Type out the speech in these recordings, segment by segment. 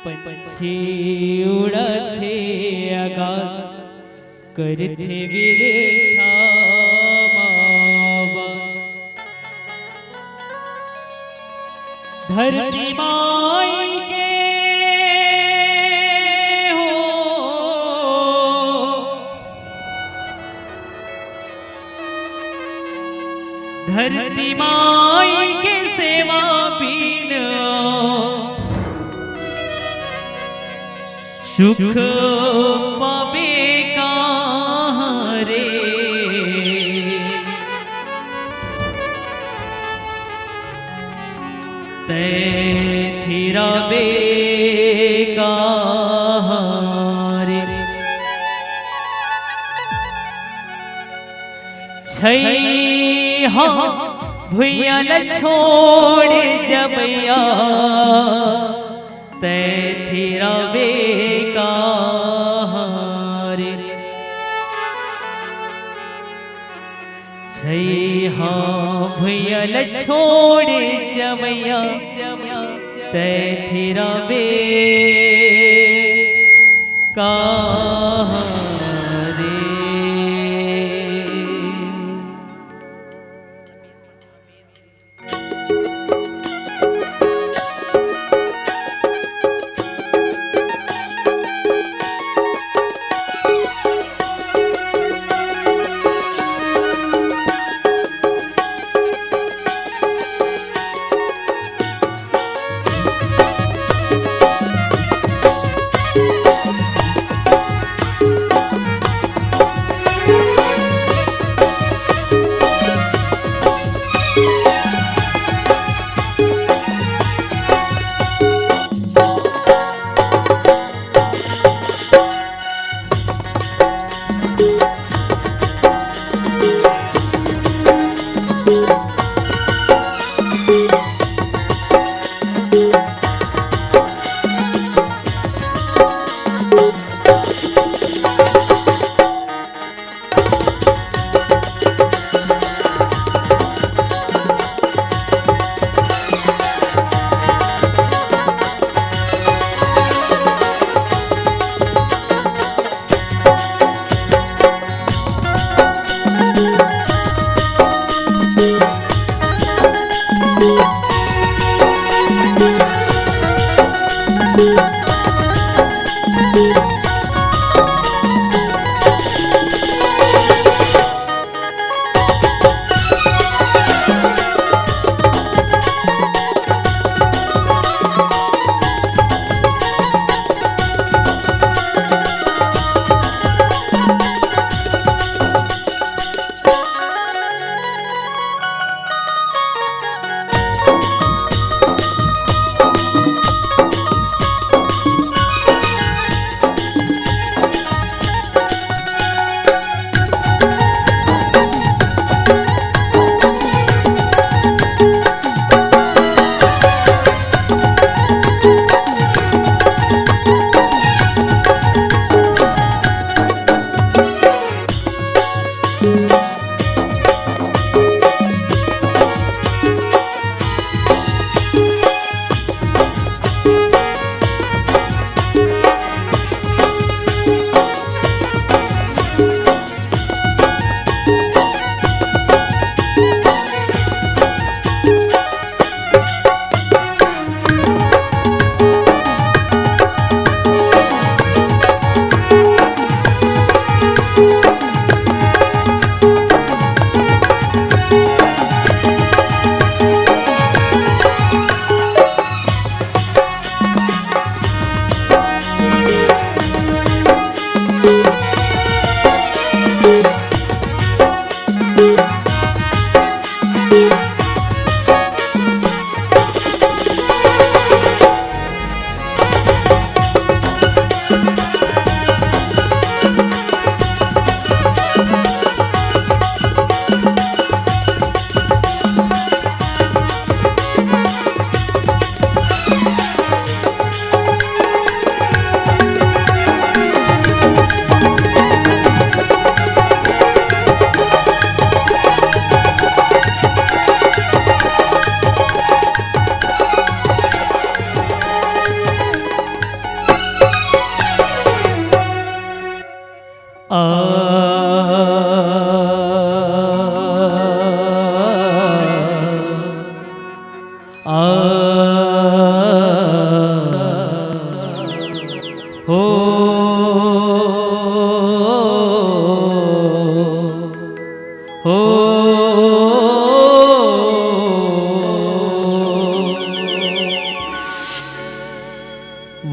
पंछी उड़ते आकाश करते वीरे छामावा धरती माई के हो धरती माई के सेवा बीन सुख पावे कहाँ रे ते फिरा बे कहाँ रे छैया भुइया न छोड़ जबैया ते फिरा बे कहाँ रे छैया भुइया न छोड़ जबैया ते फिरा बे कहाँ रे।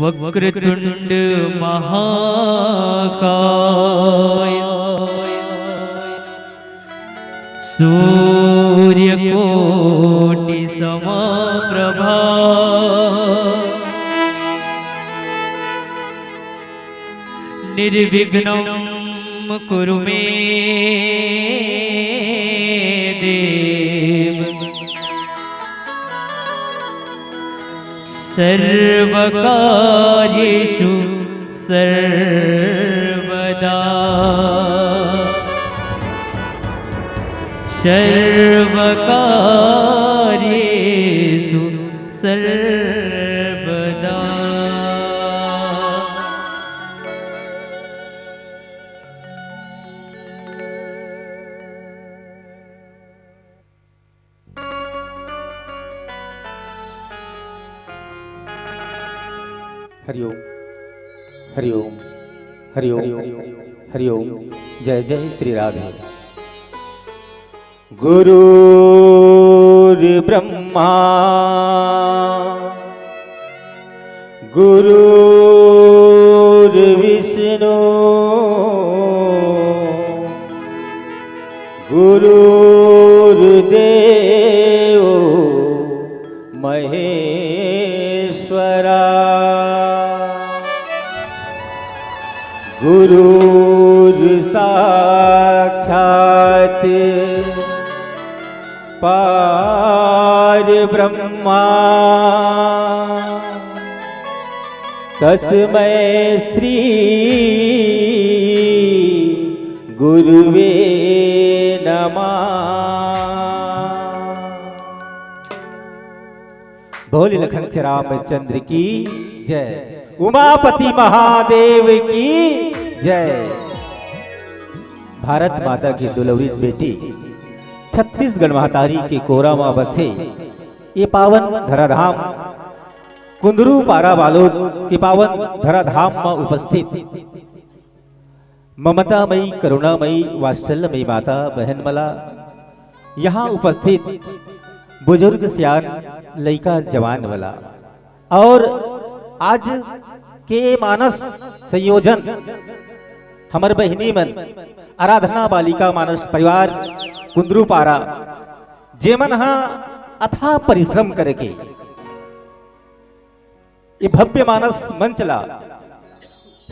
वक्रतुंड महाकाय सूर्यकोटि समप्रभा निर्विघ्नं कुरु मे देव सर्वकार्येषु सर्वदा सर्वकार्येषु सर्वदा। हरिओम हरिओम हरिओम हरिओम। जय जय श्री राधे। गुरुर्ब्रह्मा गुरुर्विष्णु गुरुर्देव महेश्वरा गुरुर्साक्षात् परब्रह्मा तस्मै श्री गुरुवे नमः। भोले लखन से रामचंद्र की जय। उमापति महादेव की जय। भारत माता की दुलौरी बेटी छत्तीसगढ़ महातारी के कोरा मां बसे ये पावन धराधाम कुंदरू पारा बालोद के पावन धराधाम में उपस्थित ममतामयी करुणामयी वात्सल्यमयी माता बहन मला यहाँ उपस्थित बुजुर्ग सियान लइका जवान वाला और आज के मानस संयोजन हमर बहिनी मन आराधना बालिका मानस परिवार कुंदरू पारा जेमन हा अथा परिश्रम करके ये भव्य मानस मंचला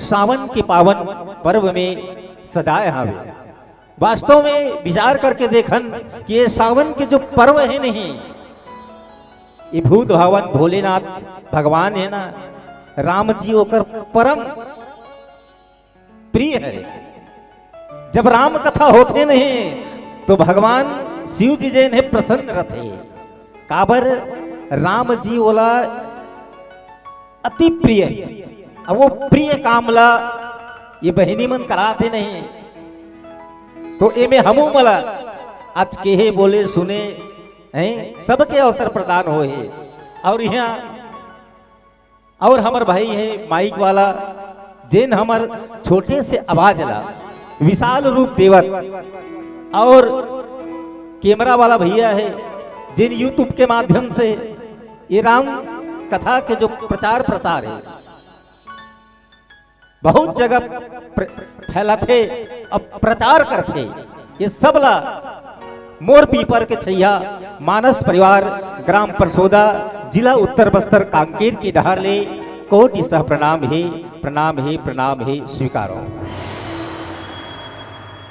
सावन के पावन पर्व में सजाए हावे। वास्तव में विचार करके देखन कि ये सावन के जो पर्व है नहीं ये भूत भावन भोलेनाथ भगवान है ना राम जी होकर परम प्रिय है। जब राम कथा होते नहीं तो भगवान शिव जी जैन है प्रसन्न रहते काबर राम जी ओला अति प्रिय अब वो प्रिय कामला ये बहिनी मन कराते नहीं तो एमे हमू मला आज के हे बोले सुने हैं सबके अवसर प्रदान होए और यहाँ और हमार भाई है माइक वाला जिन हमार छोटे से आवाज ला विशाल रूप देवत और कैमरा वाला भैया है जिन यूट्यूब के माध्यम से ये राम कथा के जो प्रचार प्रसार है बहुत जगह फैलाते अब प्रचार करते ये सबला मोर पीपर के छैया मानस परिवार ग्राम परसोदा जिला उत्तर बस्तर कांकेर की डहार ले कोटि सह प्रणाम है प्रणाम है प्रणाम है स्वीकारो।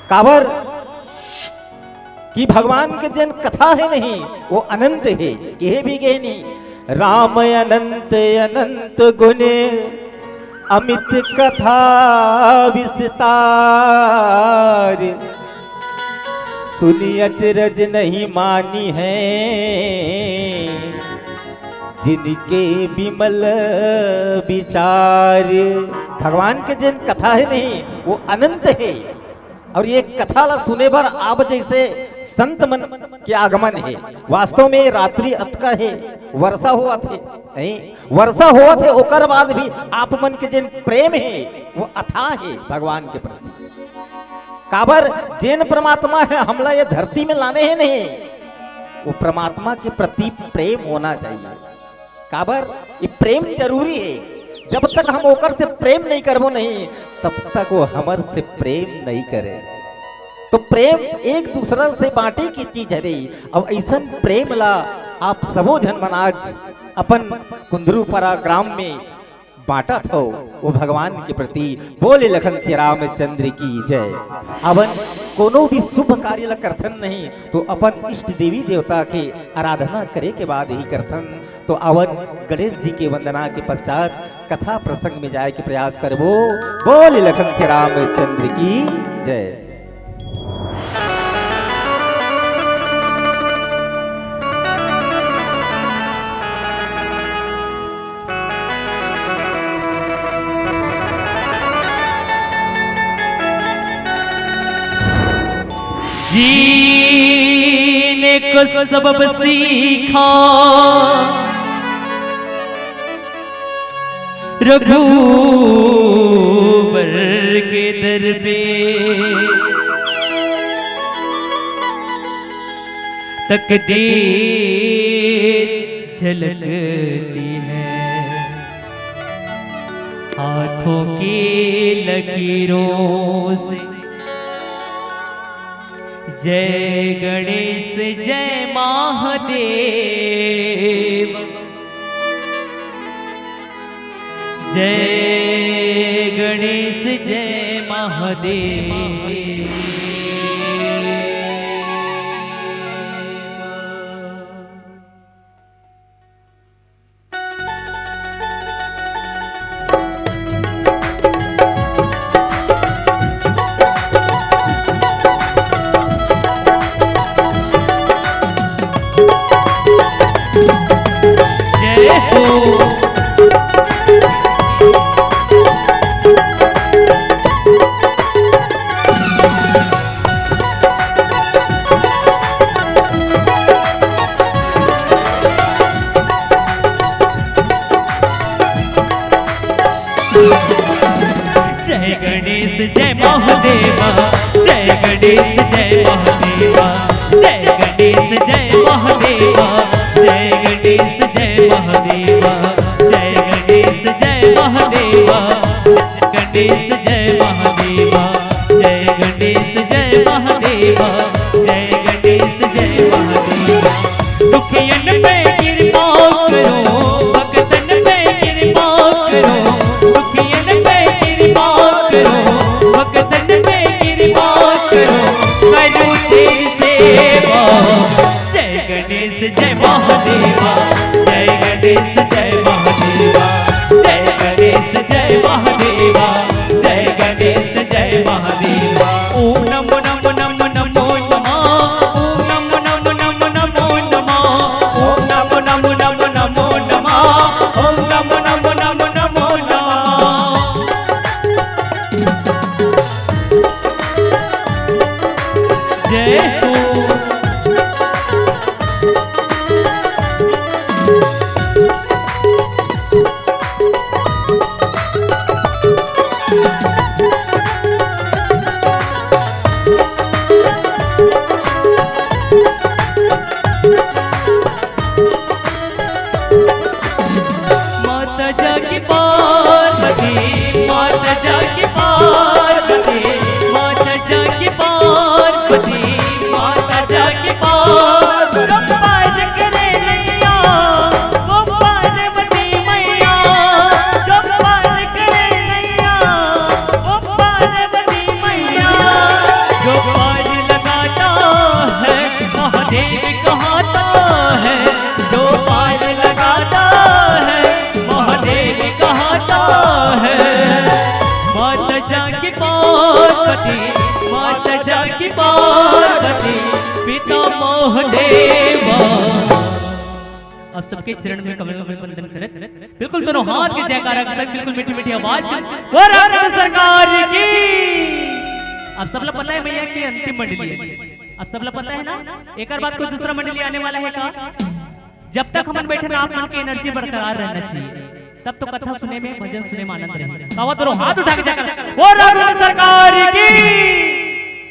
काबर कि भगवान के जन कथा है नहीं वो अनंत है कहे भी गए नहीं। राम अनंत अनंत गुण अमित कथा विस्तार सुनी अचरज नहीं मानी है जिनके विमल विचार। भगवान के जिन कथा है नहीं वो अनंत है और ये कथा ला सुने भर आप जैसे संत मन के आगमन है। वास्तव में रात्रि अतका है वर्षा हुआ थे नहीं वर्षा हुआ थे ओकर बाद भी आप मन के जिन प्रेम है वो अथाह है भगवान के प्रति। काबर जैन परमात्मा है हमला ये धरती में लाने हैं नहीं वो परमात्मा के प्रति प्रेम होना चाहिए। काबर ये प्रेम जरूरी है जब तक हम ओकर से प्रेम नहीं करबो नहीं, तब तक वो हमर से प्रेम नहीं करे। तो प्रेम एक दूसरा से बांटे की चीज है रे। अब ऐसा प्रेम ला आप सबो जन मन आज अपन कुंदरूपरा ग्राम में बांटा था वो भगवान के प्रति। बोले लखन श्री रामचंद्र की जय। अवन कोनो भी शुभ कार्य ला करथन नहीं तो अपन इष्ट देवी देवता के आराधना करे के बाद ही करथन। तो अवन गणेश जी के वंदना के पश्चात कथा प्रसंग में जाए के प्रयास करबो। बोले लखन श्री रामचंद्र की जय। जीने को सबब सीखा रघुवर के दर पे, तकदीर झलकती है हाथों की लकीरों से। जय गणेश जय महादेव, जय गणेश जय महादेव। जय गणेश जय महादेवा, जय गणेश जय महादेवा, जय गणेश जय महादेवा, जय गणेश जय महादेवा, जय गणेश जय महादेवा, गणेश जय महादेवा, जय गणेश जय महादेवा, जय गणेश जय महादेवा। दुखियन पे कृपा करो, भक्तन पे कृपा करो, दुखियन पे कृपा करो, भक्तन पे कृपा करो, करो तेरी सेवा। जय गणेश जय महादेवा, जय गणेश जय महादेवा, जय गणेश जय महादेवा, जय गणेश जय महादेवा। ओम नमो नमो नमो नमो नमः, ओम नमो नमो नमो नमो नमः, ओम नमो नमो नमो नमो नमः, ओम नमो नमो नमो नमो नमः। जय हो माता जागी पार्वती, माता जागी पार्वती, माता जागी पार्वती, माता जागी पार्वती। गोपाल करे नैया, गोपाल बती मैया, गोपाल करे नैया, गोपाल बती मैया। गोपाल लगाता है महादेव कहता है, गोपाल लगाता है महादेव कहता है। माता जागी पार्वती, माता जागी पार्वती, पिता मोहदेवा। अब सबके चरण में कमल कमल बंधन करे, बिल्कुल दोनों हाथ के जयकारा के साथ, बिल्कुल मीठी मीठी आवाज के वो राम सरकार की। अब सब लोग पता है भैया कि अंतिम मंडली है, अब सब लोग पता है ना। एक और बात, कोई दूसरा मंडली आने वाला है का? जब तक हम बैठे ना, आप मन की एनर्जी बरकरार रहना चाहिए, तब तो कथा सुने में, भजन सुने में आनंद रहे। तो दोनों हाथ उठा के जयकारा, वो राम सरकार की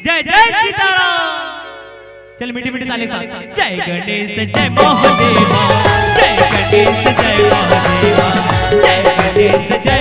जय, जय सीताराम। चल मीठी मीठी ताली साथ। जय गणेश जय महादेवा, जय गणेश जय महादेवा, जय गणेश जय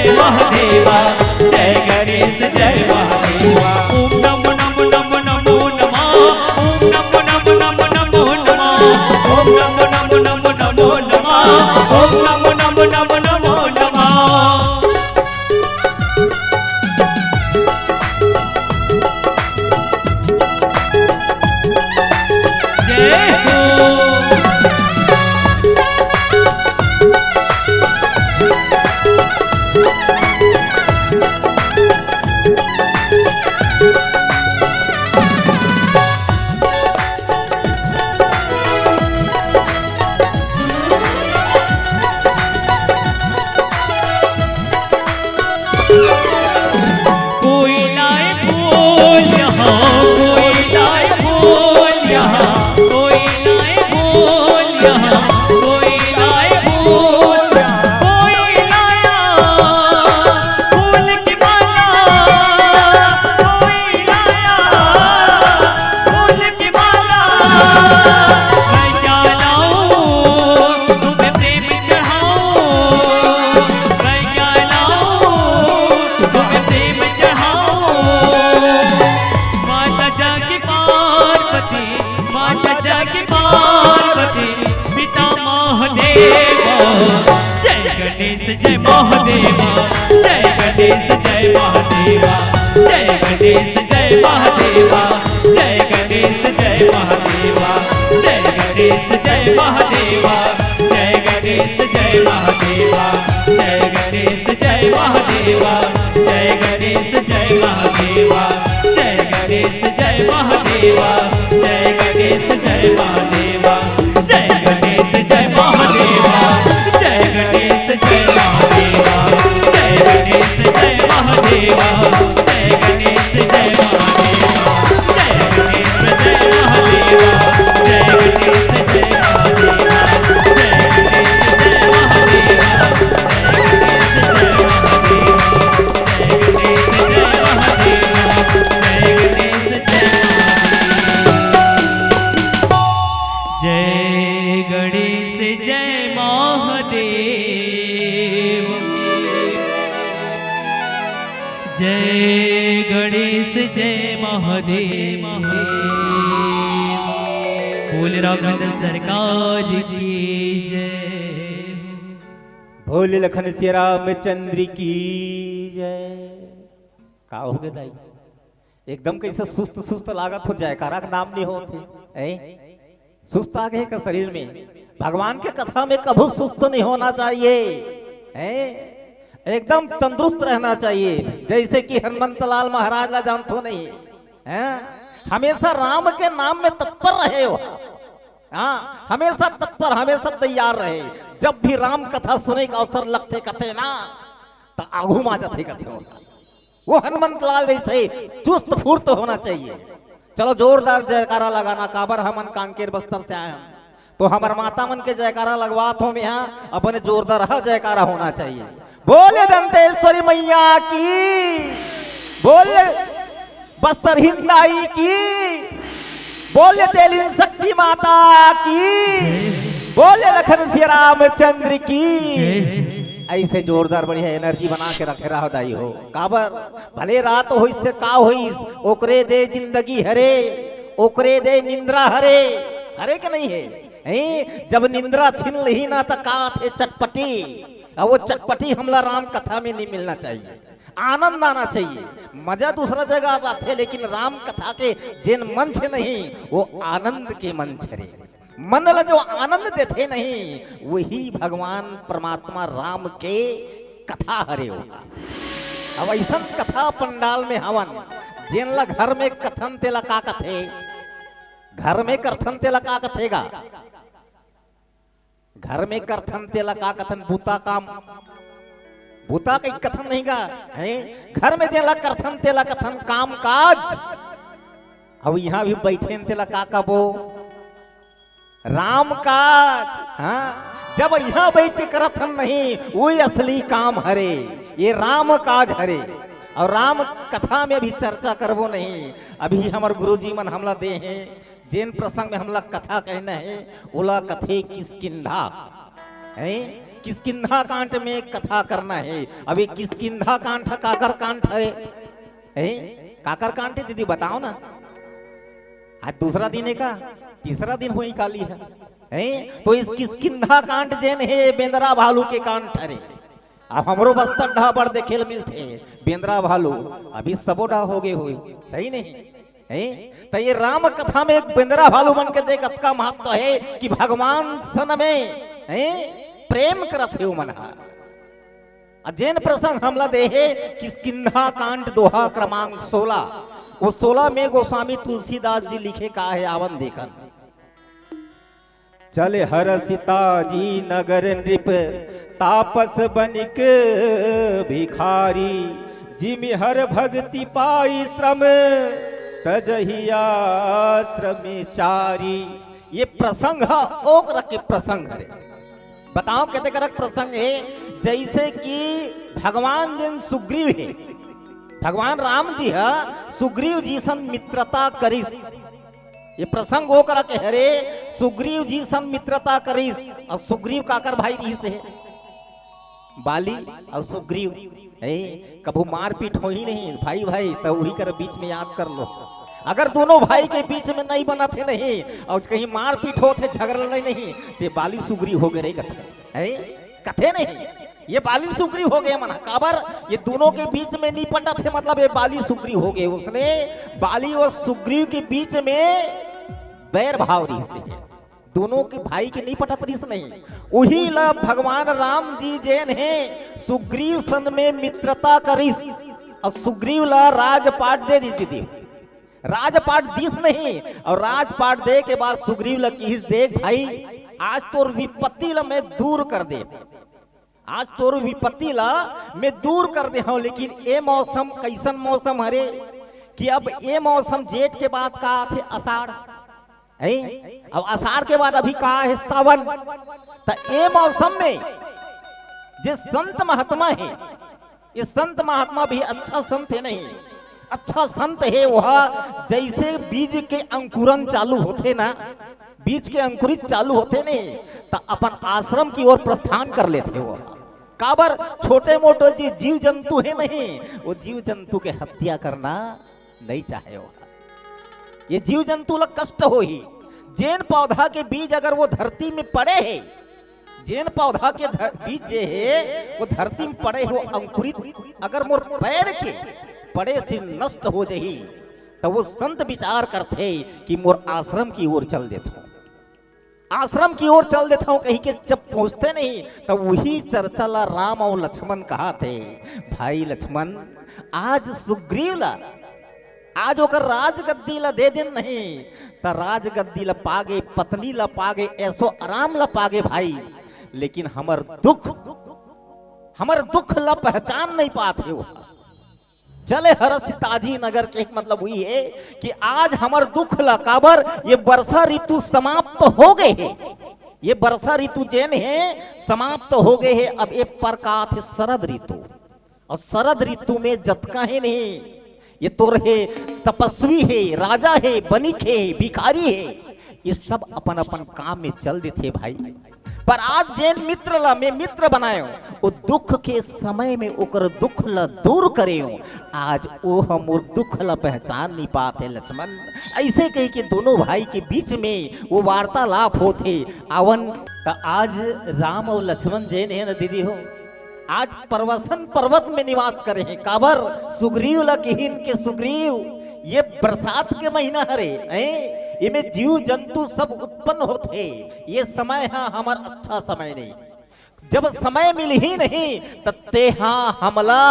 जय महादेवा, जय गणेश जय महादेवा, जय गणेश जय महादेवा, जय गणेश जय महादेवा, जय गणेश जय महादेवा, जय गणेश जय महादेवा, जय गणेश जय महादेवा, जय गणेश जय महादेवा, जय गणेश जय महादेवा, जय गणेश जय महादेवा, जय गणेश जय महादेवा, जय गणेश जय महादेवा, जय गणेश जय महादेवा, जय गणेश जय महादेवा, जय गणेश जय महादेवा, जय गणेश जय महादेवा, जय गणेश जय महादेवा, जय गणेश जय महादेव, जय गणेश जय महादेव, बोल राघवेंद्र सरकार की जय, भोले लखन श्री रामचंद्र की जय। का हो गए दाई, एकदम कैसे सुस्त सुस्त लागत हो जाए, कारा का नाम नहीं होते सुस्त आ गए का शरीर में। भगवान के कथा में कभी सुस्त नहीं होना चाहिए, एकदम तंदुरुस्त रहना चाहिए, जैसे कि हनुमंत लाल महाराज ला जानते नहीं है, हमेशा राम के नाम में तत्पर रहे हो। हाँ, हमेशा तत्पर, हमेशा तैयार रहे। जब भी राम कथा सुने का अवसर लगते कथे ना, तो आगू मा जाते कथे होता। वो हनुमंत लाल जैसे चुस्त फुर्त होना चाहिए। चलो जोरदार जयकारा लगाना, काबर हमन कांकेर बस्तर से आए हम, तो हमार माता मन के जयकारा लगवात हो, यहाँ अपने जोरदार जयकारा होना चाहिए। बोले दंतेश्वरी मैया की, बोले बस्तर हिंदाई की, बोले तेलिन शक्ति माता की, बोले लखन श्री रामचंद्र की। ऐसे जोरदार बढ़िया एनर्जी बना के रखे रहो दाई हो। काबर भले रात हो इससे का होइस, ओकरे दे जिंदगी हरे, ओकरे दे निंद्रा हरे, हरे के नहीं है। जब निंद्रा छीन ली ना तो का थे चटपटी, और वो चटपटी हमला राम कथा में नहीं मिलना चाहिए। आनंद आना चाहिए, मजा दूसरा जगह आते, लेकिन राम कथा के जिन मंच नहीं, वो आनंद के मंच रे। मन ला जो आनंद देते नहीं, वही भगवान परमात्मा राम के कथा हरे हो। अब ऐसा कथा पंडाल में हवन, जिन ला घर में कथन तेला का कथे, घर में कथन तेला का कथेगा, घर में कथन तेला का कथन, बूता काम बूता का कथन नहीं गा है। घर में तेला कथन तेला कथन काम काज। अब यहाँ भी बैठे तेला का कबो राम काज। हाँ, जब यहाँ बैठ के करथन नहीं, वही असली काम हरे, ये राम काज हरे। और राम कथा में भी चर्चा करबो नहीं। अभी हमार गुरुजी मन हमला दे हैं, जिन प्रसंग में हमला कथा कहना है, ओला कथे किसकिंधा है, किसकिंधा कांट में कथा करना है। अभी किसकिंधा कांठ काकर कांठ है, काकर कांठ दीदी बताओ ना। आज दूसरा दिन है का, तीसरा दिन हुई काली है, तो इस किसकिंधा कांट जेन है बेंदरा भालू के कांठ हरे। अब हमरो बस्तर ढा बड़ देखेल मिलते बेंदरा भालू, अभी सबो ढा हो गए हुए, सही नहीं है। तो ये राम कथा में एक बेंदरा भालू बन के देख का महत्व है कि भगवान सन में प्रेम करत है मन। जैन प्रसंग हमला दे है किसकिंधा कांड दोहा क्रमांक 16, वो 16 में गोस्वामी तुलसीदास जी लिखे का है, आवन देखन। चले हर सीताजी नगर नृप तापस बनिक भिखारी, जिमि हर भक्ति पाई श्रम तजहिया श्रमेचारी। ये प्रसंग है ओकरा के प्रसंग है। बताओ कहते करक प्रसंग है, जैसे कि भगवान जिन सुग्रीव है, भगवान राम जी है सुग्रीव जी सन मित्रता करिस। ये प्रसंग हो करा के हरे सुग्रीव जी सन मित्रता करिस। और सुग्रीव काकर भाई भी से है, बाली और सुग्रीव है। कभू मारपीट हो ही नहीं भाई भाई, तो वही कर बीच में याद कर लो। अगर दोनों भाई के बीच में नहीं बना थे नहीं, और कहीं मारपीट हो थे झगड़ा नहीं, तो बाली सुग्रीव हो गए कथे है, कथे नहीं ये बाली सुग्रीव हो गए मना काबर ये दोनों के बीच में नहीं पटा थे मतलब ये बाली सुग्रीव हो गए। उसने बाली और सुग्रीव के बीच में बैर भाव रीस है, दोनों के भाई के नहीं पटत रीस नहीं। वही ला भगवान राम जी जैन है सुग्रीव सन में मित्रता करीस और सुग्रीव ला राजपाट दे दी दीदी, राजपाट दिस नहीं और राजपाट दे के बाद सुग्रीव ला की देख भाई आज तोर विपत्ति ला मैं दूर कर दे, आज तोर विपत्ति ला मैं दूर कर दे हूं। लेकिन ये मौसम कैसन मौसम हरे कि अब ये मौसम जेठ के बाद का थे आषाढ़ है, अब आषाढ़ के बाद अभी कहा है सावन। तो ये मौसम में जो संत महात्मा है ये संत महात्मा भी अच्छा संत है नहीं, अच्छा संत है वह जैसे बीज के अंकुरन चालू होते ना, बीज के अंकुरित चालू होते नहीं तो अपन आश्रम की ओर प्रस्थान कर लेते वो काबर छोटे मोटे जी जीव जंतु है नहीं, वो जीव जंतु के हत्या करना नहीं चाहे वो, ये जीव जंतु ला कष्ट हो ही। जैन पौधा के बीज अगर वो धरती में पड़े है, जैन पौधा के बीज जे है वो धरती में पड़े हो अंकुरित अगर मोर पैर के पड़े से नष्ट हो जाही तो वो संत विचार करते कि मोर आश्रम की ओर चल देता हूं, आश्रम की ओर चल देता हूं। कहीं के जब पहुंचते नहीं तो वही चर्चा ला राम और लक्ष्मण कहा थे भाई लक्ष्मण आज सुग्रीव ला आज ओकर राजगद्दी ला दे दिन नहीं तो राजगद्दी ला पागे पत्नी ला पागे ऐसो आराम ला पागे भाई, लेकिन हमर दुख ला पहचान नहीं पाते हो। चले हरस ताजी नगर के एक मतलब हुई है कि आज हमर दुख ला काबर ये वर्षा ऋतु समाप्त हो गए है, ये वर्षा ऋतु जैन है समाप्त हो गए है। अब एक प्रकार थे शरद ऋतु और शरद ऋतु में जतका है नहीं ये तो रहे तपस्वी है, राजा है, बनिक है, भिखारी है, ये सब अपन अपन काम में चल देते भाई। पर आज जैन मित्र ला मैं मित्र बनायो वो दुख के समय में ओकर दुख ला दूर करे आज वो हम दुख ला पहचान नहीं पाते लक्ष्मण। ऐसे कही के दोनों भाई के बीच में वो वार्तालाप होते आवन। तो आज राम और लक्ष्मण जैन है ना दीदी हो आज परवसन पर्वत में निवास करे हैं काबर सुग्रीव लकीन के सुग्रीव ये बरसात के महीना हरे इनमें जीव जंतु सब उत्पन्न होते, ये समय है हमार अच्छा समय नहीं, जब समय मिल ही नहीं तत्ते हाँ हमला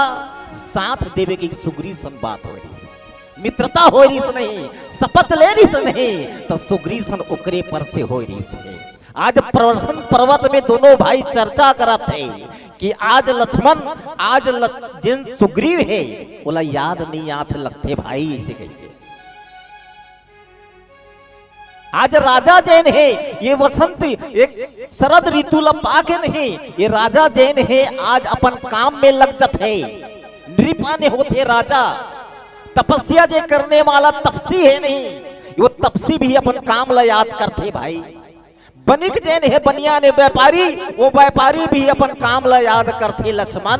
साथ देवे की सुग्रीव सन बात हो रही मित्रता हो रही नहीं शपथ ले रही नहीं तो सुग्रीव सन उकरे पर से हो रही है। आज प्रवर्सन पर्वत में दोनों भाई चर्चा करत है कि आज लक्ष्मण आज जिन सुग्रीव है बोला याद नहीं आते लगते भाई ऐसे कहते आज राजा जैन है ये वसंत एक शरद ऋतु लपा के नहीं ये राजा जैन है आज अपन काम में लग जाते नृपाने होते राजा तपस्या जे करने वाला तपसी है नहीं वो तपसी भी अपन काम ला याद करते भाई। बनिक जैन है बनिया ने व्यापारी वो व्यापारी भी अपन काम ला याद करते लक्ष्मण।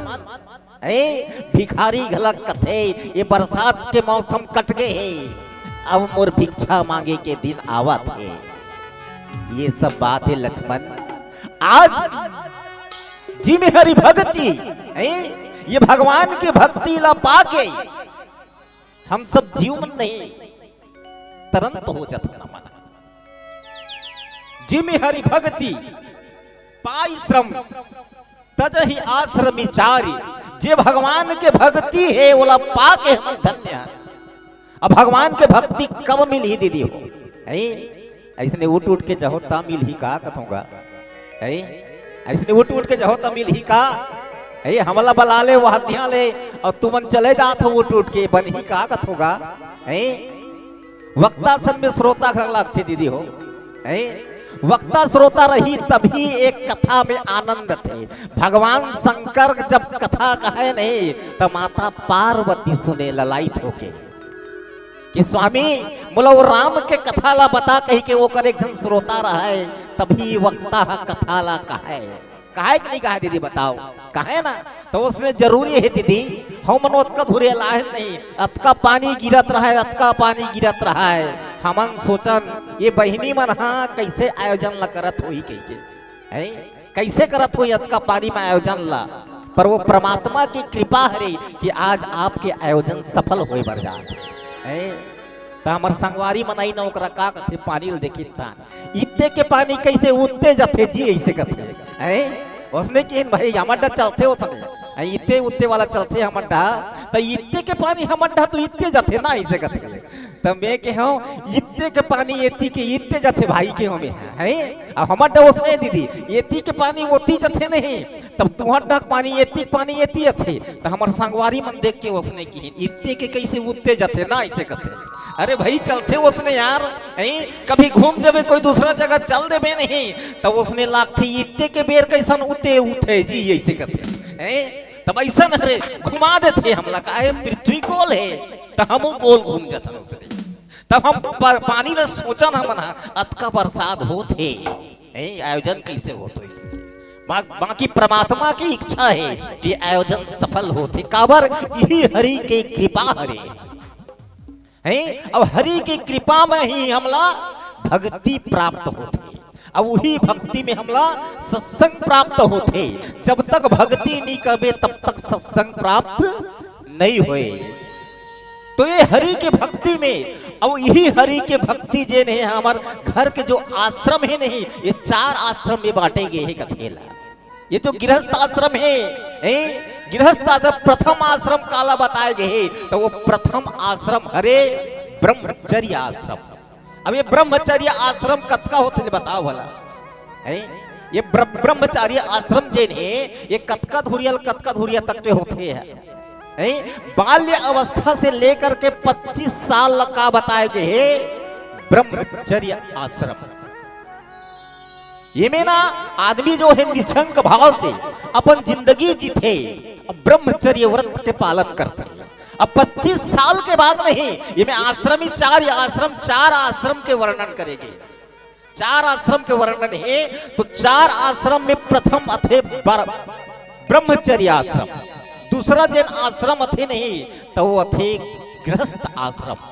भिखारी घलक कथे ये बरसात के मौसम कट गए है अब मोर भिक्षा मांगे के दिन आवत है, ये सब बात है लक्ष्मण। आज जी में हरि भक्ति ये भगवान की भक्ति ला पाके हम सब जीवन नहीं तरंत हो जाते ना मना जिमि हरि भक्ति पाई श्रम तजहि आश्रमी चारी जे भगवान के भक्ति है ओला पाके हम धन्य है। अब भगवान के भक्ति कब मिल ही दीदी हो ऐसने उठ उठ के जहो ता मिल ही का कथूंगा ऐसने उठ उठ के जहो ता मिल ही का हमला बला ले वह हथिया ले और तुमन चले जात हो उठ उठ के बन ही का कथूंगा वक्ता सन में श्रोता घर लगते दीदी हो वक्ता श्रोता रही तभी एक कथा में आनंद थे। भगवान शंकर जब कथा कहे नहीं तो माता पार्वती सुने ललायत होके कि स्वामी बोला वो राम के कथा ला बता कही के वो कर एक जन श्रोता रहा है तभी वक्ता कथा ला कहे काहे कि नहीं कहा दीदी बताओ कहे ना तो उसने जरूरी है दीदी हम मनोत का धुरे लाए नहीं अतका पानी गिरत रहा है अतका पानी गिरत रहा है हमन सोचन ये बहिनी मन हाँ कैसे आयोजन ला करत हो ही कैसे करत हो अतका पानी में आयोजन ला पर वो परमात्मा की कृपा हरे कि आज आपके आयोजन सफल होए बर जात है। तो हमार संगवारी मनाई न ओकरा का कथे पानी ल देखी था इत्ते के पानी कैसे उतते जथे जी ऐसे कथे है। उसने कि भाई हमडा चलते हो थने इत्ते उतते वाला चलते हमडा तो इत्ते के पानी हमडा तो इत्ते जथे ना ऐसे कथे। तब मैं के हूँ इत्ते के पानी एती के इत्ते जथे भाई के हमें है। अब हमडा उसने दीदी एती के पानी ओती जथे नहीं तब तुहर पानी एती अथे तो हमार संगवारी मन देख के उसने की इत्ते के कैसे उतते जथे ना ऐसे कथे। अरे भाई चलते उसने यार कभी घूम जावे कोई दूसरा जगह चल देवे नहीं तब उसने लागती इत्ते के बेर कैसन उते उठे जी ऐसे कथे तब ऐसा अरे घुमा देते हमला का पृथ्वी गोल है तो हम गोल घूम जाता उसने तब हम पानी में सोचा ना मना अतका बरसात होते आयोजन कैसे होते बाकी परमात्मा की इच्छा है कि आयोजन सफल होते काबर यही हरि के कृपा हरे है। अब हरि की कृपा में ही हमला भक्ति प्राप्त होते अब वही भक्ति में हमला सत्संग प्राप्त होते। जब तक भक्ति नहीं करबे तब तक सत्संग प्राप्त नहीं होए। तो ये हरि के भक्ति में अब यही हरि के भक्ति जे नहीं हमार घर के जो आश्रम है नहीं ये 4 आश्रम में बांटे गए हैं कथेला। ये तो गृहस्थ आश्रम है गृहस्थ आश्रम प्रथम आश्रम काला बताए गए तो वो प्रथम आश्रम हरे ब्रह्मचर्य आश्रम। अब ये ब्रह्मचर्य आश्रम कतका होते बताओ भला है। ये ब्रह्मचर्य आश्रम जे ने ये कतका धुरिया तक के होते हैं बाल्य अवस्था से लेकर के 25 साल का बताए गए ब्रह्मचर्य आश्रम। ये में ना आदमी जो है निछंक भाव से अपन जिंदगी जीते ब्रह्मचर्य व्रत के पालन करते हैं। अब 25 साल के बाद नहीं ये में आश्रमी 4 आश्रम के वर्णन करेंगे। 4 आश्रम के वर्णन है तो 4 आश्रम में प्रथम अथे ब्रह्मचर्य आश्रम दूसरा जन आश्रम अथे नहीं तो वो अथे गृहस्थ आश्रम।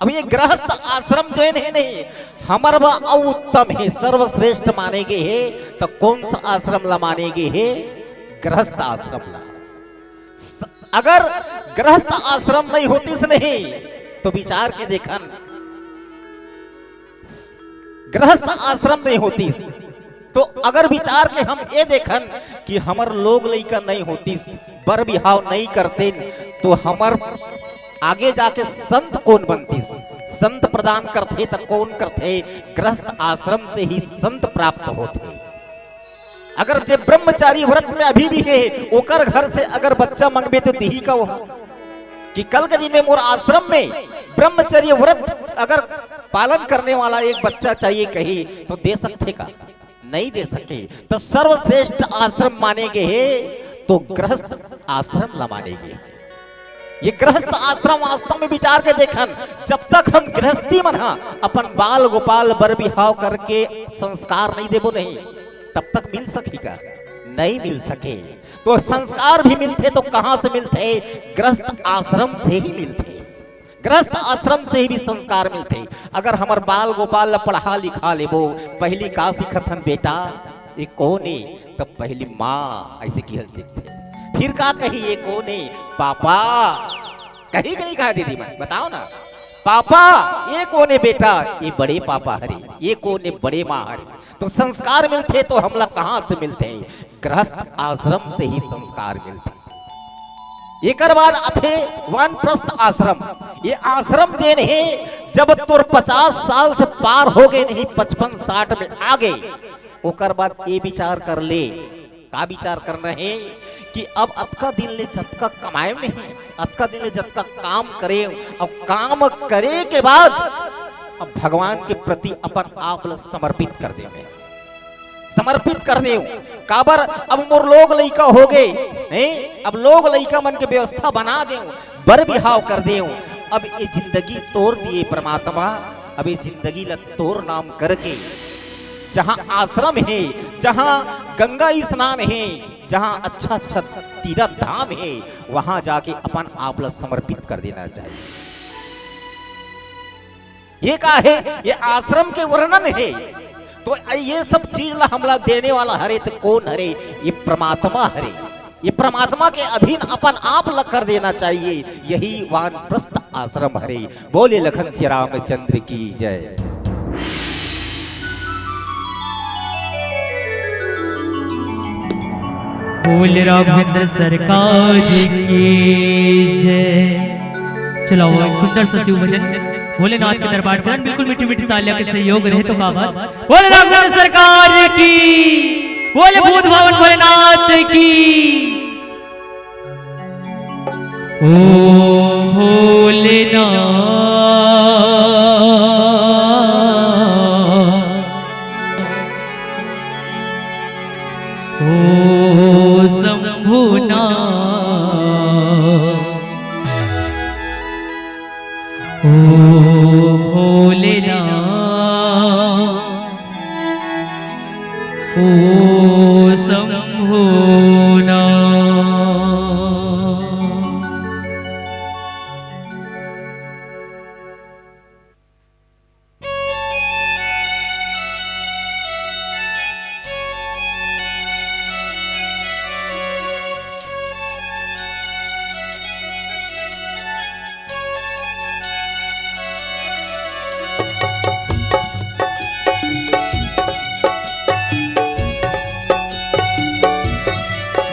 अब ये गृहस्थ आश्रम जो है नहीं हमारा वह उत्तम है सर्वश्रेष्ठ मानेगे है तो कौन सा आश्रम ला मानेगे है गृहस्थ आश्रम ला। अगर गृहस्थ आश्रम नहीं होती से नहीं तो विचार के देखन गृहस्थ आश्रम नहीं होती तो अगर विचार के हम ये देखन कि हमर लोग लइका नहीं होती बर बिहाव नहीं करते तो हमर आगे जाके संत कौन बनती संत प्रदान करते तो कौन करते गृहस्थ आश्रम से ही संत प्राप्त होते। अगर जे ब्रह्मचारी व्रत में अभी भी है ओकर घर से अगर बच्चा मंगबे तो दी का वो कि कल कदी में मोर आश्रम में ब्रह्मचर्य व्रत अगर पालन करने वाला एक बच्चा चाहिए कहीं तो दे सकते का नहीं दे सके तो सर्वश्रेष्ठ आश्रम मानेगे तो गृहस्थ आश्रम ला मानेगे। ये गृहस्थ आश्रम वास्तव में विचार के देखन जब तक हम गृहस्थी मना अपन बाल गोपाल बर बिहाव करके संस्कार नहीं देबो नहीं तब तक मिल सकेगा नहीं मिल सके। तो संस्कार भी मिलते तो कहां से मिलते गृहस्थ आश्रम से ही मिलते गृहस्थ आश्रम से ही भी संस्कार मिलते। अगर हमार बाल गोपाल पढ़ा लिखा लेबो पहली का सिखथन बेटा ये कौन है तब पहली माँ ऐसे की हल सीखते फिर का कही ये कौन है पापा कही कही कहा दीदी मैं बताओ ना पापा ये कौन है बेटा ये बड़े पापा हरे ये कौन है बड़े माँ हरे। तो संस्कार मिलते तो हमला कहां से मिलते गृहस्थ आश्रम से ही संस्कार मिलते। एक बाद अथे वानप्रस्थ आश्रम। ये आश्रम जे नहीं जब तोर 50 साल से पार हो गए नहीं 55-60 में आ गए ओकर बाद ये विचार कर ले का विचार करना है कि अब अतका दिन ले जतका कमाए नहीं अतका दिन ले जतका काम करे अब काम करे के बाद अब भगवान के प्रति अपन आप समर्पित कर दे समर्पित कर दे काबर अब मोर लोग लइका हो गए अब लोग लइका मन के व्यवस्था बना दे बर बिहाव कर दे अब ये जिंदगी तोड़ दिए परमात्मा अब ये जिंदगी ला तोड़ नाम करके जहां आश्रम है जहां गंगा स्नान है जहां अच्छा अच्छा तीर्थ धाम है वहां जाके अपन आप ला समर्पित कर देना चाहिए। ये का है ये आश्रम के वर्णन है। तो ये सब चीज ला हमला देने वाला हरे तो कौन हरे ये परमात्मा हरे ये परमात्मा के अधीन अपन आप लग कर देना चाहिए। यही वानप्रस्थ आश्रम हरे। बोले लखन श्री रामचंद्र की जय। बोले राघवेंद्र सरकार की जय। चलो एक सुंदर सा शिव भजन भोलेनाथ के दरबार चरण बिल्कुल मीठी मीठी तालियां के सहयोग रहे तो का बात। बोले राघवेंद्र सरकार की, बोले भूत भावन भोलेनाथ की। ओ भोलेनाथ ओ शंभुनाथ ओ भोलेनाथ ओ शंभुनाथ।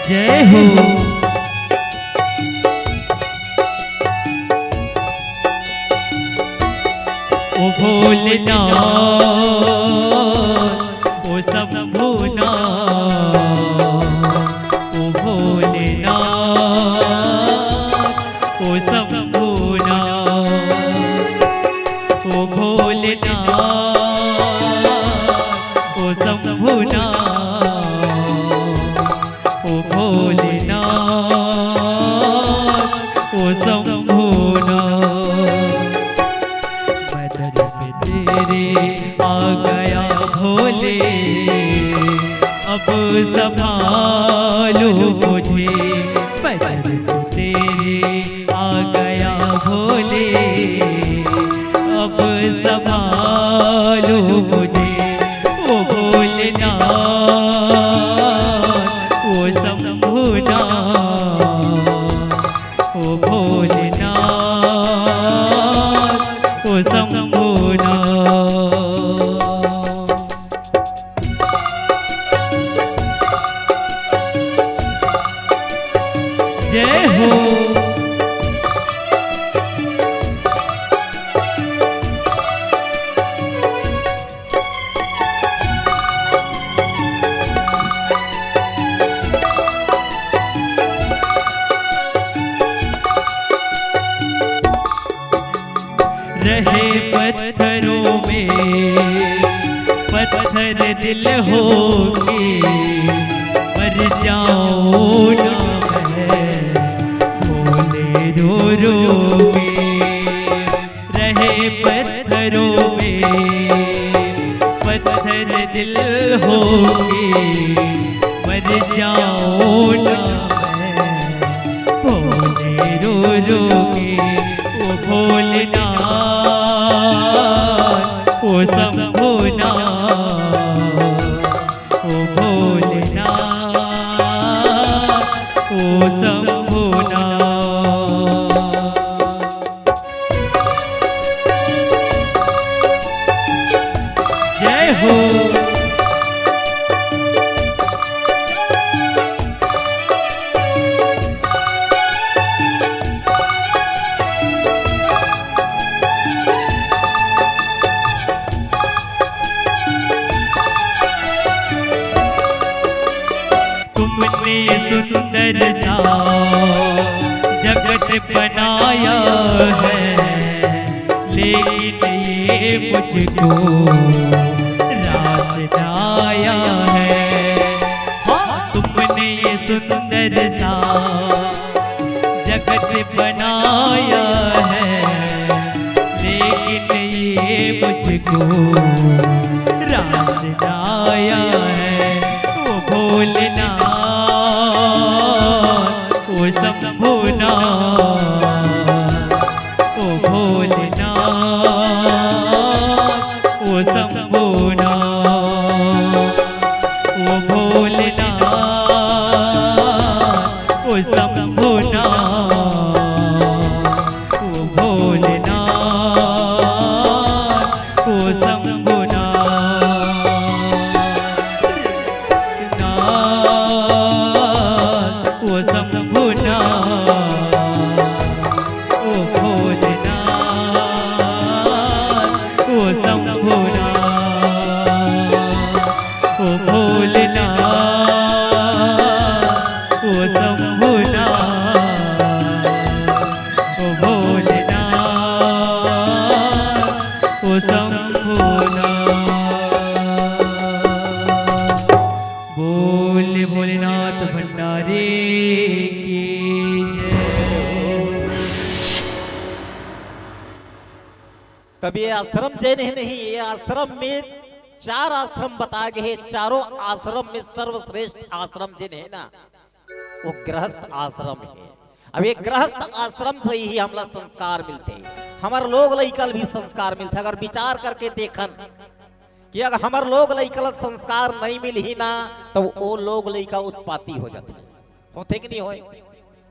जय हो ओ भोलेनाथ ओ शंभुनाथ ओ भोलेनाथ ओ शंभुनाथ ओ भोलेनाथ ओ शंभुनाथ ओ भोलेनाथ ओ शंभुनाथ। मदद पे तेरे आ गया भोले, अब संभालो मुझे। मदद पे तेरे आ गया भोले, अब संभालो मुझे। ओ भोलेनाथ ओ शंभुनाथ ओ भोलेनाथ ओ शंभुनाथ। जय हो रहे पत्थरों में पत्थर दिल होके, मर जाओ ना मैं भोले रो रो के। रहे पत्थरों में पत्थर दिल होके, मर जाओ ना मैं भोले रो रो के। ओ भोलेनाथ ओ शंभुनाथ ओ भोलेनाथ ओ शंभुनाथ। जय हो सुंदर सा जगत बनाया है, लेकिन ये मुझको रास आया है। हाँ तुमने ये सुंदर सा जगत बनाया है, लेकिन ये मुझको रास आया है। ओ भोलेनाथ ओ शंभुनाथ ओ भोलेनाथ ओ शंभुनाथ ओ भोलेनाथ शंभुनाथ, ओ भोलेनाथ, ओ शंभुनाथ, नाथ, ओ शंभुनाथ, ओ भोलेनाथ, ओ शंभुनाथ, ओ भोलेनाथ, ओ शंभुनाथ, ओ भोलेनाथ, ओ शंभुनाथ। बोले भोलेनाथ भंडारी की जय। तब ये आश्रम जैन है नहीं, ये आश्रम में 4 आश्रम बताए गए हैं। चारों आश्रम में सर्वश्रेष्ठ आश्रम जिन है ना, वो गृहस्थ आश्रम है। अब ये गृहस्थ आश्रम से ही हमला संस्कार मिलते हैं। हमारे लोग लइकल भी संस्कार मिलते। अगर विचार करके देखन कि अगर हमारे लोग लइकल संस्कार नहीं मिली ना, तो वो लोग लइका उत्पाती हो जाते होते कि नहीं होए।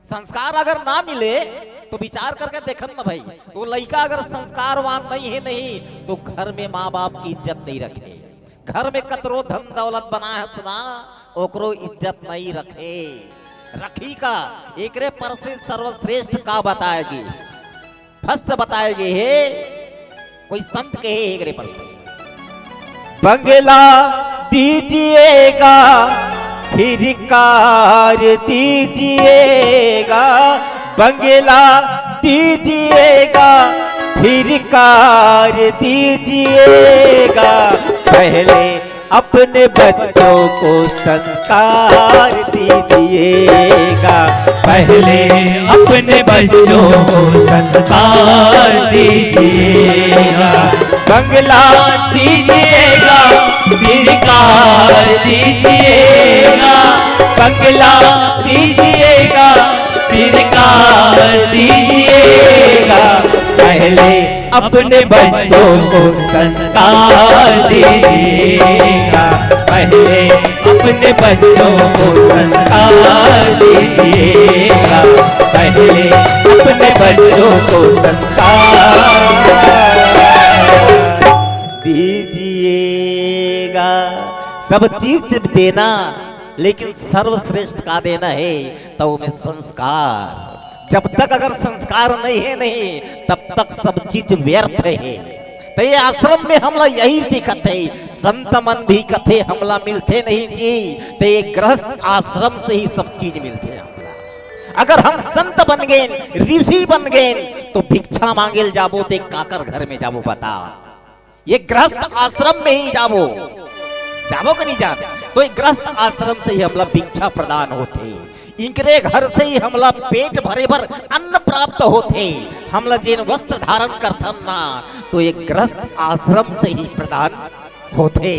संस्कार अगर ना मिले तो विचार करके देखन ना भाई, तो लइका अगर संस्कारवान नहीं है नहीं, तो घर में माँ बाप की इज्जत नहीं रखे। घर में कतरो धन दौलत बना है सुना, ओकरो इज्जत नहीं रखे। रखी का एकरे पर से सर्वश्रेष्ठ का बताएगी, फर्स्ट बताएगी है कोई संत के है एकरे पर से। बंगला दीजिएगा फिर कार दीजिएगा, बंगला दीजिएगा फिर कार दीजिएगा, पहले अपने बच्चों को संस्कार दीजिएगा, पहले अपने बच्चों को संस्कार दीजिएगा। बंगला दीजिएगा फिर कार दीजिएगा, बंगला दीजिएगा फिर कार दीजिएगा, पहले अपने बच्चों को संस्कार दीजिएगा, पहले अपने बच्चों को संस्कार दीजिएगा, पहले अपने बच्चों को संस्कार दीजिएगा। सब चीज देना, लेकिन सर्वश्रेष्ठ का देना है तो में संस्कार। जब तक अगर संस्कार नहीं है नहीं, तब तक सब चीज व्यर्थ है। तो ये आश्रम में हमला यही सीखते, संत मन भी कथे हमला मिलते नहीं जी। तो ये गृहस्थ आश्रम से ही सब चीज मिलते हैं। अगर हम संत बन गए, ऋषि बन गए, तो भिक्षा मांगेल जाबो ते काकर घर में जाबो बता। ये गृहस्थ आश्रम में ही जाबो कि नहीं जाते। तो ये गृहस्थ आश्रम से ही हमला भिक्षा प्रदान होते, इनके घर से ही हमला पेट भरे भर अन्न प्राप्त होते। हमला जिन वस्त्र धारण करथन ना, तो ये गृहस्थ आश्रम से ही प्रदान होते।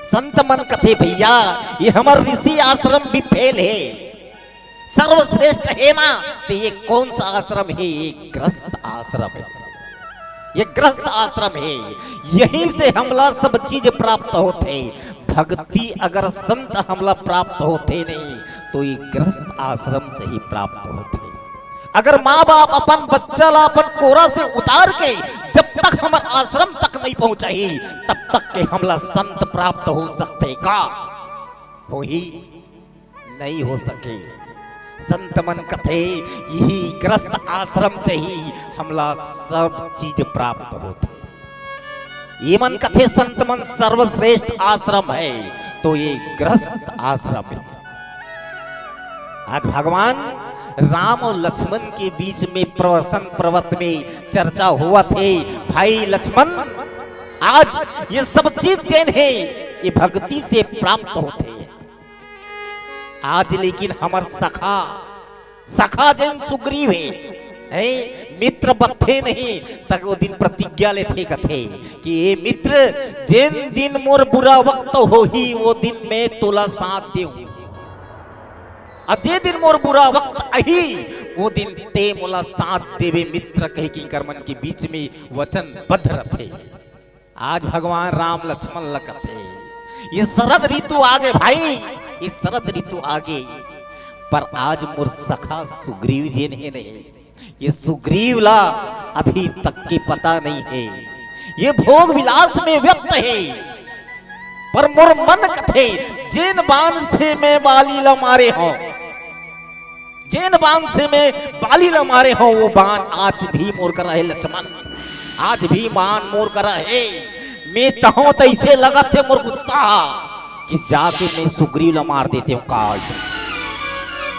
संत मन कथे भैया ये हमार ऋषि आश्रम भी फेल है, सर्वश्रेष्ठ है ना। तो ये कौन सा आश्रम है? ये गृहस्थ आश्रम है। ये गृहस्थ आश्रम है, यहीं से हमला सब चीज प्राप्त होते। भक्ति अगर संत हमला प्राप्त होते नहीं, तो ये गृहस्थ आश्रम से ही प्राप्त होते। अगर माँ बाप अपन बच्चा ला अपन कोरा से उतार के जब तक हमारे आश्रम तक नहीं पहुंचाई, तब तक के हमला संत प्राप्त हो सकते का? हो ही नहीं हो सके। संत मन कथे यही गृहस्थ आश्रम से ही हमला सब चीज प्राप्त होते। ये मन कथे संत मन सर्वश्रेष्ठ आश्रम है, तो ये गृहस्थ आश्रम है। आज भगवान राम और लक्ष्मण के बीच में प्रवसन पर्वत में चर्चा हुआ थे। भाई लक्ष्मण, आज ये सब चीज जैन है, ये भक्ति से प्राप्त होते हैं। आज लेकिन हमार सखा जैन सुग्रीव है, मित्र बथे नहीं तक वो दिन प्रतिज्ञा लेते कथे कि ये मित्र जिन दिन मोर बुरा वक्त हो ही वो दिन में तोला साथ देऊं, अजे दिन मोर बुरा वक्त अही वो दिन ते मोला साथ देवे मित्र कहे कि कर्मन के बीच में वचन बद्ध रखे। आज भगवान राम लक्ष्मण लगते ये शरद ऋतु आगे भाई, ये शरद ऋतु आगे पर आज मोर सखा सुग्रीव जी ने नहीं, ये सुग्रीव ला अभी तक के पता नहीं है, ये भोग विलास में व्यक्त है। पर मोर मन कथे जेन बाण से मैं बाली ला मारे हो, जेन बाण से मैं बाली ला मारे हो, वो बाण आज भी मोर करा है लक्ष्मण, आज भी बाण मोर करा है। मैं चाहूं तो इसे लगा थे मोर गुस्सा कि जाके मैं सुग्रीव ला मार देते हूं, का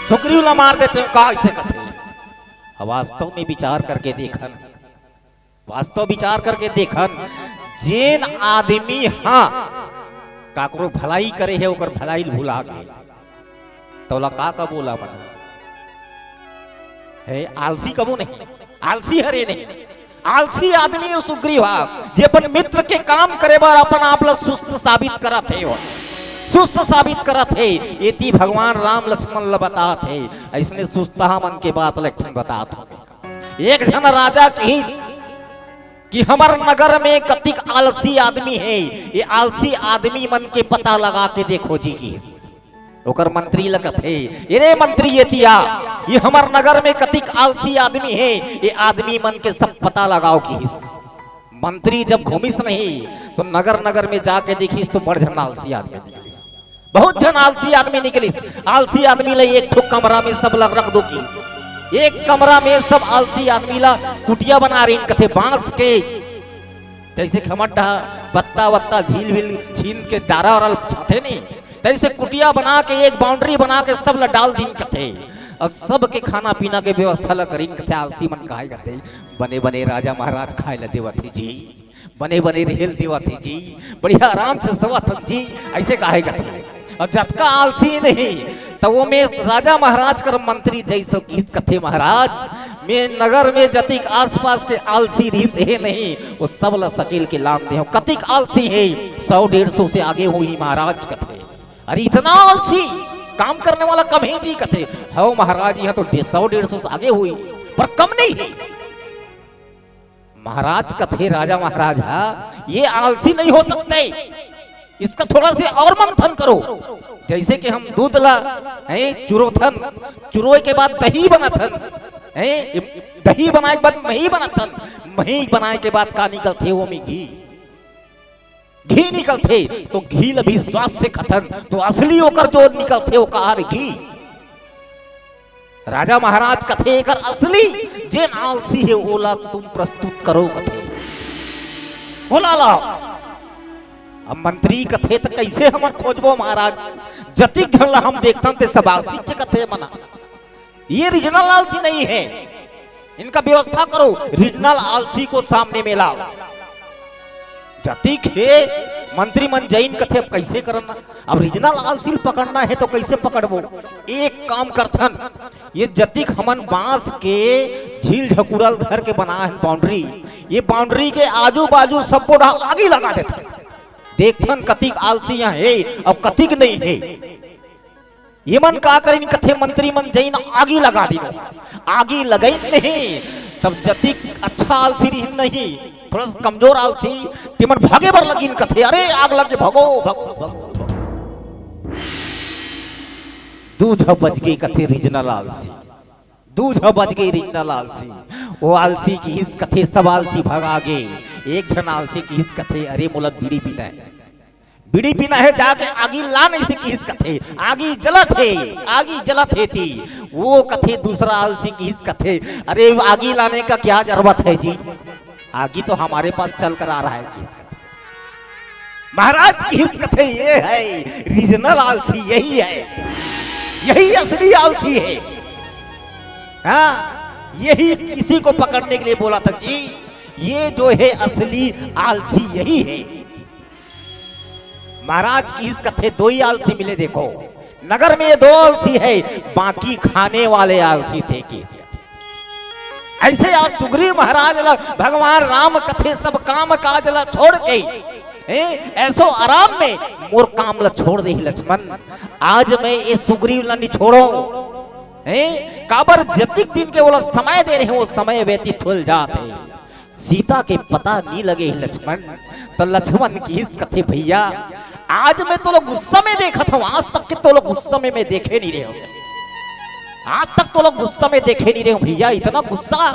सुग्रीव ला मार देते हूं, का इसे कथे। वास्तव में विचार करके देखन, वास्तव विचार करके देखन, जेन आदमी हाँ काकरो भलाई करे है ओकर भलाई भुला गए, तोला का बोला मन है, आलसी कबू नहीं, आलसी हरे नहीं, आलसी आदमी सुग्रीव जे अपन मित्र के काम करे बार अपन आप ला सुस्त साबित करत है, सुस्त साबित करत है। एती भगवान राम लक्ष्मण ला बतात है, ऐसने सुस्ता मन के बात लक्षण बतात हो। एक जन राजा की कि हमार नगर में कतिक आलसी आदमी है, ये आलसी आदमी मन के पता लगा के देखो जी की ओकर मंत्री लगत है, ये मंत्री ये दिया, ये हमार नगर में कतिक आलसी आदमी है, ये आदमी मन के सब पता लगाओ की। मंत्री जब घूमिस नहीं तो नगर नगर में जाके देखिस तो बड़ जन आलसी आदमी निकलिस, बहुत जन आलसी आदमी निकलिस। आलसी आदमी ले एक ठो कमरा में सब लग रख दो की, एक कमरा में सब आलसी आदमी ला कुटिया बना रही कथे बांस के, जैसे खमड्डा पत्ता वत्ता झील विल छीन के दारा और छाते नहीं, तैसे कुटिया बना के एक बाउंड्री बना के सब ला डाल दी कथे, और सब के खाना पीना के व्यवस्था ला करीन कथे। आलसी मन कहा करते बने बने राजा महाराज खाए ला देवा थे जी, बने बने रेल देवा थे जी, बढ़िया आराम से सवा थक जी, ऐसे कहे करते। और जतका आलसी नहीं तो वो में राजा महाराज कर मंत्री जैसे गीत कथे, महाराज में नगर में जतिक आसपास के आलसी रीत है नहीं, वो सब ला सकेल के लाम दे हो, कतिक आलसी है 100-150 से आगे हुई महाराज कथे। अरे इतना आलसी काम करने वाला कम है जी कथे, हो महाराज यहाँ तो 100-150 से आगे हुई पर कम नहीं है महाराज कथे। राजा महाराज ये आलसी नहीं हो सकते, इसका थोड़ा से और मंथन करो। जैसे कि हम दूध ला चुरोथन, चुरोए के बाद दही बनाथन, दही बनाए के बाद मही बनाथन, मही बनाए के बाद का निकलते वो में घी, घी निकलते तो घी भी स्वास्थ्य से खतन, तो असली होकर जो निकलते वो कहा घी। राजा महाराज कथे कर असली जे आलसी है ओला तुम प्रस्तुत करो कथे, बोला ला। अब मंत्री कथे तो कैसे हम खोजबो महाराज, जति घला हम देखता ते सब आलसी कथे मना, ये रीजनल आलसी नहीं है, इनका व्यवस्था करो, रीजनल आलसी को सामने में लाओ। जतिक है मंत्री मन जैन कथे अब कैसे करना, अब रीजनल आलसी पकड़ना है तो कैसे पकड़बो। एक काम करथन, ये जतिक हमन बांस के झील झकुरल घर के बना है बाउंड्री, ये बाउंड्री के आजू बाजू सबको आगे लगा देते, देखथन कतिक आलसी यहाँ है अब कतिक नहीं है। ये मन का करें कथे मंत्री मन जैन आगे लगा दी, आगे लगे नहीं तब जतिक अच्छा आलसी नहीं, थोड़ा कमजोर आलसी तिमन भागे बर लगी कथे, अरे आग लगे भगो भगो भगो। दूध बज गई कथे रीजनल आलसी, दूध बज गई रीजनल आलसी, वो आलसी की हिस कथे सब आलसी भगा गए। एक जन आलसी की हिस कथे अरे मोला बीड़ी पीना है, बीड़ी पीना है, जाके आगी ला नहीं से की हिस कथे, आगी जलत है, आगी जलत है थी। वो कथे दूसरा आलसी की हिस कथे अरे आगी लाने का क्या जरूरत है जी, आगी तो हमारे पास चल कर आ रहा है। महाराज की हित कथे ये है, रीजनल आलसी यही है, यही असली आलसी है। हाँ, यही किसी को पकड़ने के लिए बोला था जी, ये जो है असली आलसी यही है। महाराज की इस कथे दो ही आलसी मिले, देखो नगर में ये दो आलसी है, बाकी खाने वाले आलसी थे कि ऐसे आज सुग्रीव महाराज ला भगवान राम कथे सब काम काज ला छोड़ के ऐसो आराम में मोर काम ला छोड़ दे लक्ष्मण, आज मैं ये सुग्रीव ला नहीं छोड़ो। काबर जतिक दिन के बोला समय दे रहे हैं वो समय व्यतीत हो जाते, सीता के पता नहीं लगे लक्ष्मण। तो लक्ष्मण की इस कथे भैया आज मैं तो लोग गुस्सा में देखा था, आज तक के तो लोग गुस्सा में मैं देखे नहीं रहे हो। आज तक तो लोग गुस्सा में देखे नहीं रहे हो भैया, इतना गुस्सा।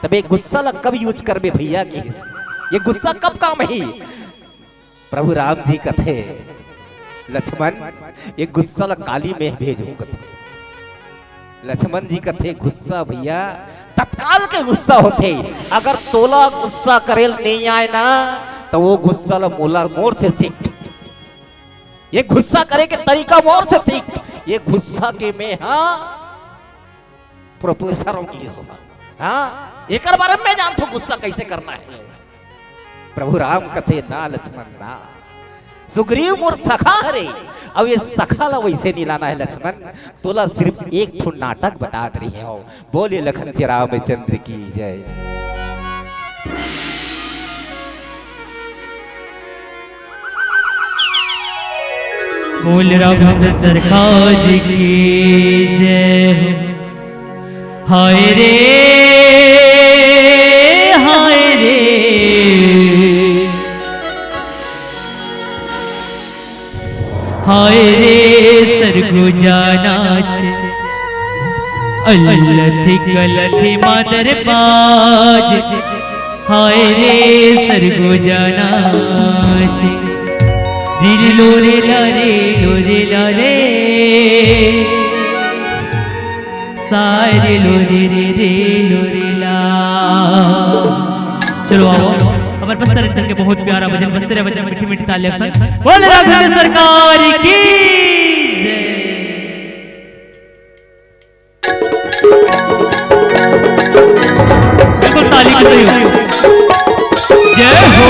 तबे गुस्सा लग कब यूज कर बे भैया की, ये गुस्सा कब काम है। प्रभु राम जी कथे लक्ष्मण ये गुस्सा लग काली में भेजू कथे। लक्ष्मण जी कथे गुस्सा भैया तत्काल के गुस्सा होते, अगर तोला गुस्सा करे नहीं आए ना तो वो गुस्सा ला मोला मोर से सीख। ये गुस्सा करे के तरीका मोर से सीख। ये गुस्सा के में हाँ प्रोफेसरों की सुना, हाँ एक बारे में जानता हूँ गुस्सा कैसे करना है। प्रभु राम कथे ना लक्ष्मण ना, सुग्रीव मोर सखा हरे। अब ये सखा ला वैसे नहीं लाना है लक्ष्मण, तोला सिर्फ एक ठो नाटक बता रही हो। बोले लखन से रामचंद्र की जय। बोल राघव सरकार की जय। हाय रे हाय रे, हाय रे सरगु जाना छे अल्लथी कलथी मादर बाज। हाय रे सरगु जाना छे रील लोरे लारे सारे लोरे रे लोरे ला। चलो आओ हमारे बस्तर चल के बहुत प्यारा भजन बस्तर भजन मीठी मीठी तालियां संग बोल राघव सरकार की जय। बिल्कुल ताली की सही जय हो।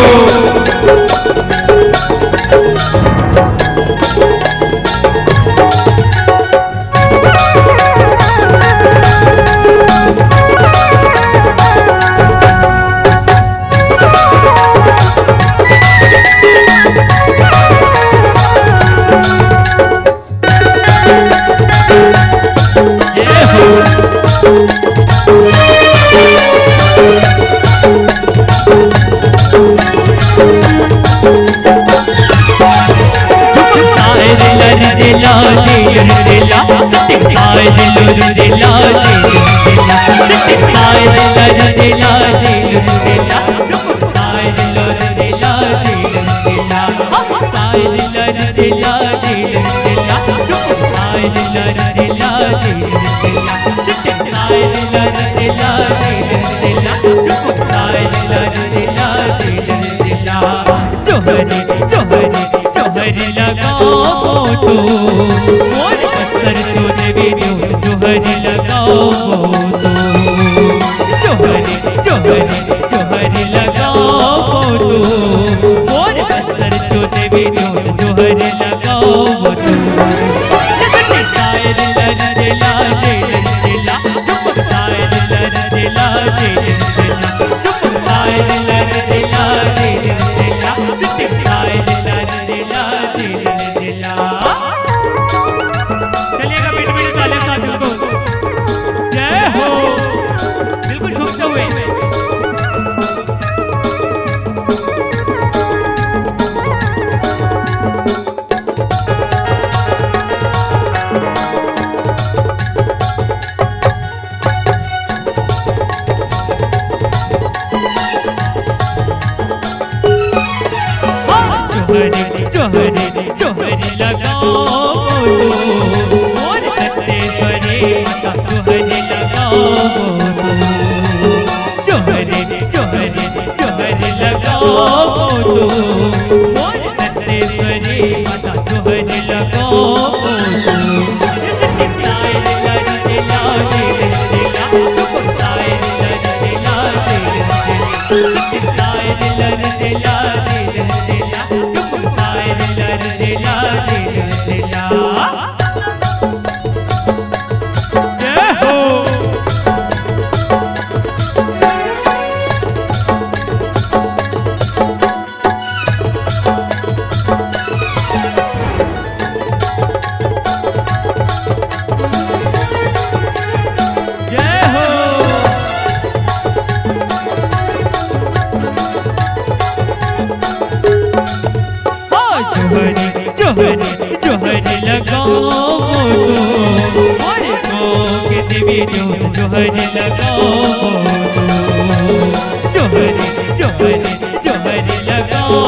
जोड़ी जोहरी लगाओ जोहरी जोहरी जोहरी लगाओ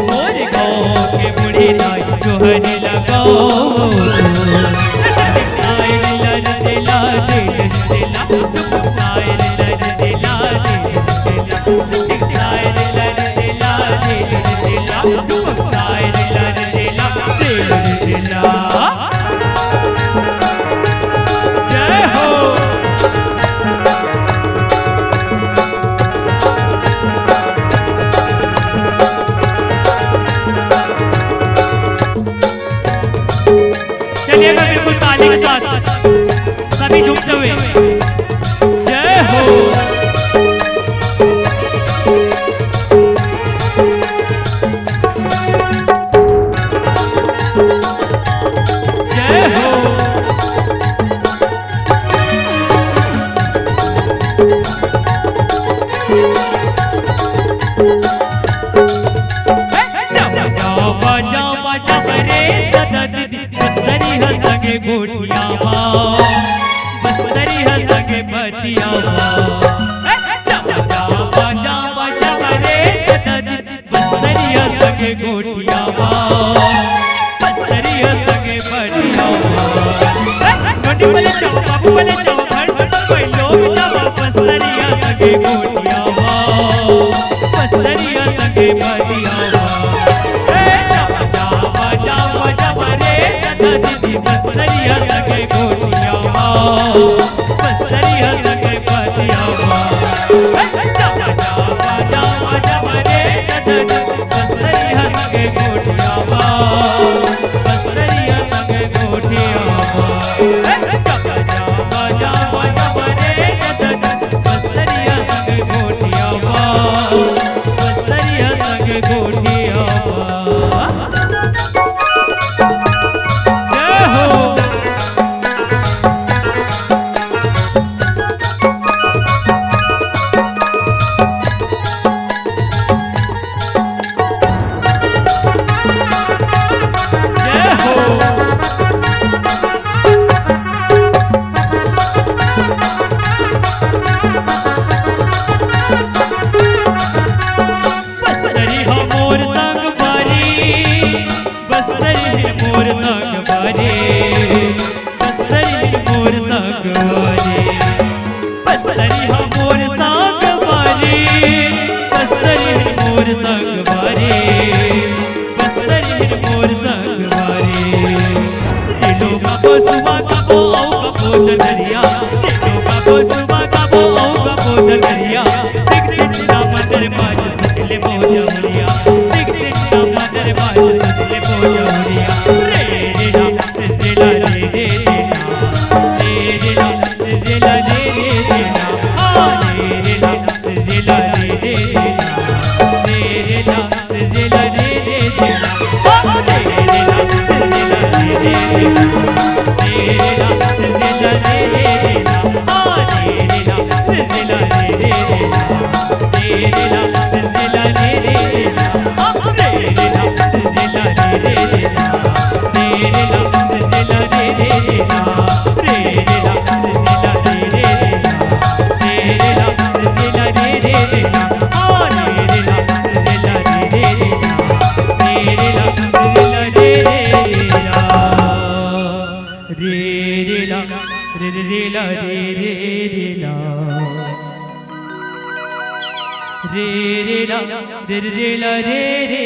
मोर गाँव के बूढ़ी नाई जोहरी लगाओ चलिएगा बिल्कुल ताली के साथ सभी झुकते हुए जय हो जय हो बजाओ बजाओ रे बसरी हंसगे गोटिया बसरी हंसगे बतिया बजा बजा रे बसरी हंसगे गोटिया बसरी हंसगे बतिया गोटी बोले जाओ बाबू बोले जाओ घर कोई लोग जाओ बसरी हंसगे गोटिया बसरी हंसगे बतिया बसरिया लगे गोटिया बसरिया लगे बतिया बजा बजा बजा रे बसरिया लगे गोटिया बसरिया लगे गोटिया बजा बजा बजा रे बसरिया लगे गोटिया बसरिया लगे गोटिया रे रे ला रे रे ला रे रे